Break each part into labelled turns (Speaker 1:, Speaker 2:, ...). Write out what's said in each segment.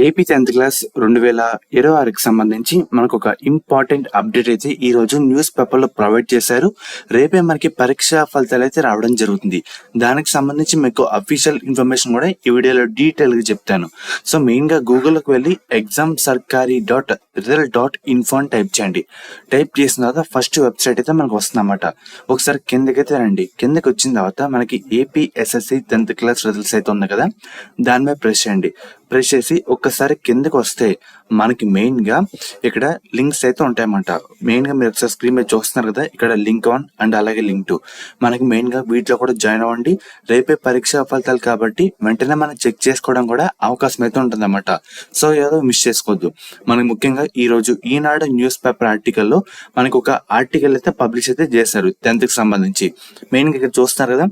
Speaker 1: AP 10th class 2026కి సంబంధించి మనకు ఒక ఇంపార్టెంట్ అప్డేట్ అయితే ఈ రోజు న్యూస్ పేపర్లో ప్రొవైడ్ చేశారు. రేపే మనకి పరీక్షా ఫలితాలు అయితే రావడం జరుగుతుంది. దానికి సంబంధించి మీకు అఫీషియల్ ఇన్ఫర్మేషన్ కూడా ఈ వీడియోలో డీటెయిల్గా చెప్తాను. సో మెయిన్గా గూగుల్కి వెళ్ళి examsarkari.result.info అని టైప్ చేయండి. టైప్ చేసిన తర్వాత ఫస్ట్ వెబ్సైట్ అయితే మనకు వస్తుందన్నమాట. ఒకసారి కిందకైతే రండి. కిందకి వచ్చిన తర్వాత మనకి AP SSC 10th class results అయితే ఉంది కదా, దాని మీద ప్రెస్ చేయండి. ప్రెస్ చేసి ఒక్కసారి కిందకి వస్తే మనకి మెయిన్గా ఇక్కడ లింక్స్ అయితే ఉంటాయన్నమాట. మెయిన్గా మీరు ఒకసారి స్క్రీన్ మీద చూస్తున్నారు కదా, ఇక్కడ లింక్ 1 అండ్ అలాగే లింక్ 2. మనకి మెయిన్గా వీటిలో కూడా జాయిన్ అవ్వండి. రేపే పరీక్షా ఫలితాలు కాబట్టి వెంటనే మనం చెక్ చేసుకోవడం కూడా అవకాశం అయితే ఉంటుందన్నమాట. సో ఏదో మిస్ చేసుకోవద్దు. మనకి ముఖ్యంగా ఈరోజు ఈనాడు న్యూస్ పేపర్ ఆర్టికల్లో మనకి ఒక ఆర్టికల్ అయితే పబ్లిష్ అయితే చేశారు 10th సంబంధించి. మెయిన్గా ఇక్కడ చూస్తున్నారు కదా,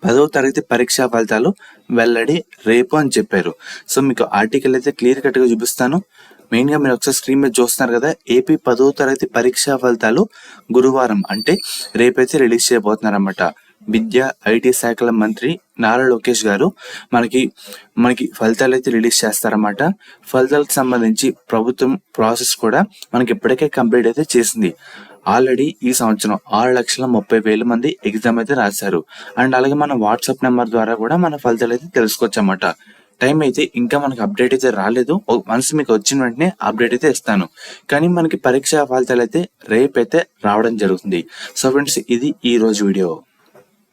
Speaker 1: 10వ తరగతి పరీక్షా ఫలితాలు వెల్లడి రేపు అని చెప్పారు. సో మీకు ఆర్టికల్ అయితే క్లియర్ కట్గా చూపిస్తాను. మెయిన్గా మీరు ఒకసారి స్క్రీన్ మీద చూస్తున్నారు కదా, ఏపీ 10వ తరగతి పరీక్షా ఫలితాలు గురువారం అంటే రేపైతే రిలీజ్ చేయబోతున్నారు అన్నమాట. విద్యా ఐటీ శాఖల మంత్రి నారా లోకేష్ గారు మనకి ఫలితాలు అయితే రిలీజ్ చేస్తారన్నమాట. ఫలితాలకు సంబంధించి ప్రభుత్వం ప్రాసెస్ కూడా మనకి ఇప్పటికే కంప్లీట్ అయితే చేసింది. ఆల్రెడీ ఈ సంవత్సరం 6,30,000 మంది ఎగ్జామ్ అయితే రాశారు. అండ్ అలాగే మన వాట్సాప్ నెంబర్ ద్వారా కూడా మన ఫలితాలు అయితే తెలుసుకోవచ్చు అన్నమాట. టైం అయితే ఇంకా మనకి అప్డేట్ అయితే రాలేదు. వన్స్ మీకు వచ్చిన వెంటనే అప్డేట్ అయితే ఇస్తాను. కానీ మనకి పరీక్షా ఫలితాలు అయితే రేపైతే రావడం జరుగుతుంది. సో ఫ్రెండ్స్, ఇది ఈ రోజు వీడియో.